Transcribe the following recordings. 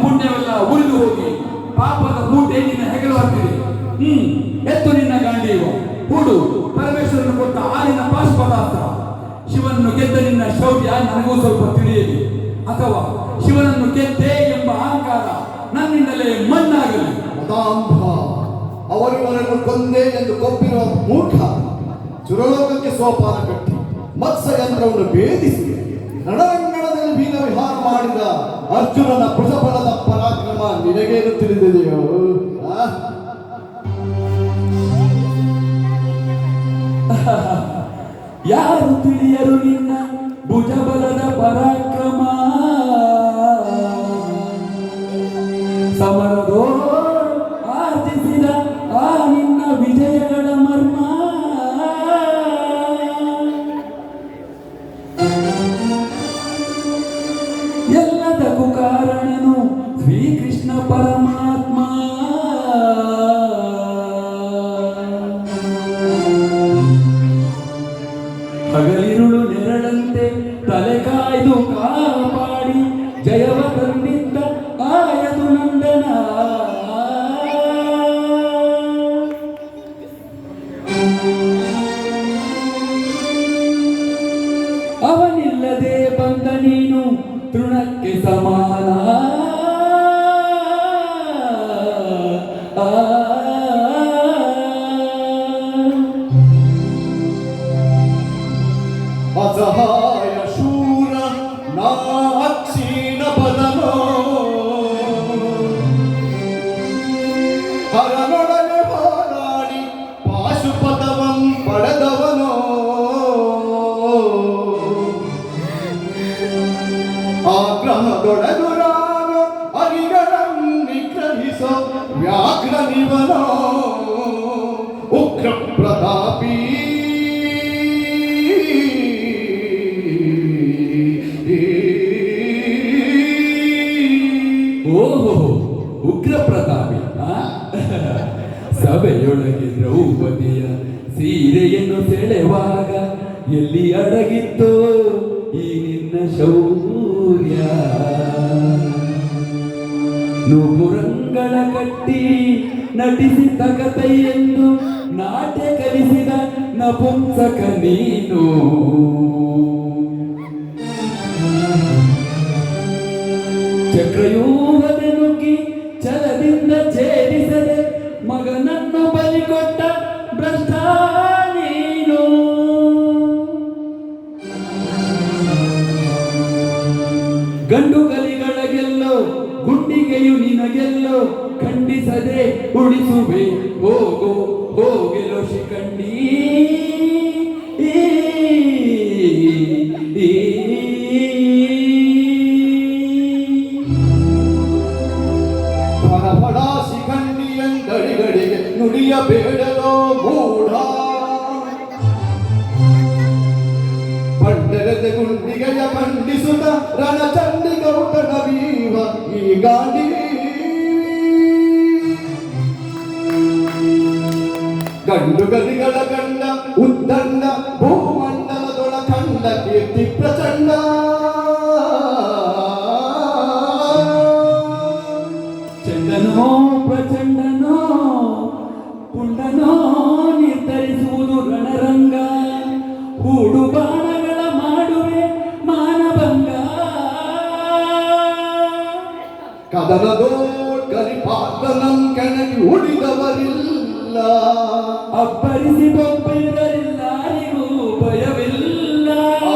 ಪುಣ್ಯವೆಲ್ಲ ಉಳಿದು ಹೋಗಿ ಪಾಪದ ಮೂಟೆ ನಿನ್ನ ಹೆಗಲು ಹಾಕಿದೆ. ಎತ್ತು ನಿನ್ನ ಗಾಂಡೀವ ಹೂಡು ಪರಮೇಶ್ವರನ ಕೊಟ್ಟ ಹಾಲಿನ ಪಾಶುಪದಾರ್ಥ. ಶಿವನನ್ನು ಗೆದ್ದ ನಿನ್ನ ಶೌರ್ಯ ನನಗೂ ಸ್ವಲ್ಪ ತಿಳಿಯಲಿ, ಅಥವಾ ಶಿವನನ್ನು ಗೆದ್ದೆ ಎಂಬ ಅಹಂಕಾರ ನನ್ನಿಂದಲೇ ಮಣ್ಣಾಗಲಿ. ಅವರಿವರನ್ನು ಕೊಂದೆ ಎಂದು ಕೊಪ್ಪಿರುವ ಮೂರ್ಖ ಚುರಲೋಕಕ್ಕೆ ಸೋಪಾನ ಕಟ್ಟಿ ಮತ್ಸ್ಯಯಂತ್ರವನ್ನು ಭೇದಿಸಿ ರಣರಂಗಣದಲ್ಲಿ ಬೀಗ ವಿಹಾರ ಮಾಡಿದ ಅರ್ಜುನನ ಭುಜಬಲದ ಪರಾಕ್ರಮ ನಿನಗೇನು ತಿಳಿದಿದೆಯೋ? ಯಾರು ತಿಳಿಯರು ನಿನ್ನ ಭುಜಬಲದ ಪರಾಕ್ರಮ? ಸಮರದೋ ಆರ್ಜಿಸಿದ ಆ ನಿನ್ನ ವಿಜಯಗಳ ಮರ್ಮ. ಎಲ್ಲದಕ್ಕೂ ಕಾರಣನು ಶ್ರೀಕೃಷ್ಣ ಪರಮಾತ್ಮ. ಹಗಲಿರುಳು ನೆರಳಂತೆ ತಲೆ ಕಾಯ್ದು ಕಾಪಾಡಿ ಜಯವ ತಂದಿದ್ದ ಆಯದು ನಂದನ. ಅವನಿಲ್ಲದೆ ಬಂದ ನೀನು ತೃಣಕ್ಕೆ ಸಮಾನ. ಅಸಹಾಯ ಶೂರ ನಾ ಅಕ್ಷೀಣ ಬಲನೋ ಹರನೊಡನೆ ಹೋರಾಡಿ ಪಾಶುಪದವಂ ಪಡೆದವನೋ. ಆಗ್ರಹದೊಡಗುರಾಗ ಅರಿಗಳನ್ನು ನಿಗ್ರಹಿಸೋ ವ್ಯಾಘ್ರ ನಿವನೋ ಉಗ್ರ ಪ್ರತಾಪಿ. ಓಹೋ, ಉಗ್ರ ಪ್ರತಾಪಿ. ಸಭೆಯೊಳಗೆ ದ್ರೌಪದಿಯ ಸೀರೆಯನ್ನು ಸೆಳೆವಾಗ ಎಲ್ಲಿ ಅಡಗಿತ್ತೋ ಈ ನಿನ್ನ ಶೌರ್ಯ? ನೂಪುರಂಗಳ ಕಟ್ಟಿ ನಟಿಸಿ ತಗತೈ ಎಂದು ನಾಟ್ಯ ಕಲಿಸಿದ ನಪುಂಸಕ ನೀನು. ಚಕ್ರಯೂಹದ ನುಗ್ಗಿ ಛಲದಿಂದ ಛೇದಿಸದೆ ಮಗನನ್ನು ಬಲಿಕೊಟ್ಟ ಭ್ರಷ್ಟ ನೀನು. ಗಂಡು ಕಲಿಗಳಿಗೆಲ್ಲೋ ಗುಂಡಿಗೆಯು ನಿನಗೆಲ್ಲೋ ಖಂಡಿಸದೆ ಉಳಿಸುವೆ ಹೋಗೋ ಹೋಗೆಲೋ ಶಿಖಂಡಿ. ಬಡ ಶಿಖಂಡಿಯಂದಡಿಗಳಿಗೆ ನುಡಿಯಬೇಡಲೋ ಮೂಢ. ಪಂಡರದ ಗುಂಡಿಗೆಯ ಖಂಡಿಸುತ್ತ ರಣಚಂಡಿಗೌತಣ ವೀವ ಈ ಗಾಂಧಿ. ಗಂಡು ಗದಿಗಳ ಕಂಡ ಉದ್ದಂಡ ಭೂಮಂಡಲದೊಳ ಕಂಡ ಕೀರ್ತಿ ಪ್ರಚಂಡ. ಚಂಡನೋ ಪ್ರಚಂಡನೋ ಪುಂಡನೋ ನಿರ್ಧರಿಸುವುದು ರಣರಂಗ. ಹೂಡು ಬಾಣಗಳ ಮಾಡುವೆ ಮಾನಭಂಗ. ಕದನದೋ ಕರಿಪಾತ್ರನಂ ಕೆಣಗಿ ಉಳಿದವರಿಲ್ಲ. ಅಬ್ಬರಿಸಿ ಬೊಬ್ಬರಿಲ್ಲರಿಗೂ ಭಯವಿಲ್ಲ.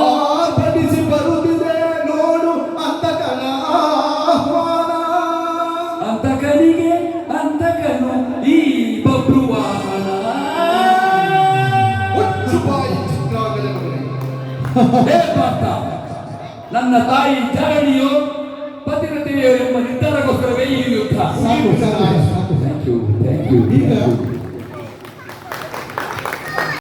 ಆರ್ಭಟಿಸಿ ಬರುತ್ತಿದೆ ನೋಡು ಅಂತಕನ ಆಹ್ವಾನ. ಅಂತಕನಿಗೆ ಅಂತಕನು ಈ ಬಬ್ರು ವಾಹನ. ಹೇ ಪಾರ್ಥ, ನನ್ನ ತಾಯಿ ಜಾಣಿಯೋ ಪತಿರತೆಯೋ ಎಂಬ ನಿರ್ಧಾರಕ್ಕೋಸ್ಕರವೇ ಈ ಯುದ್ಧ. ಸಾಕು. Thank you.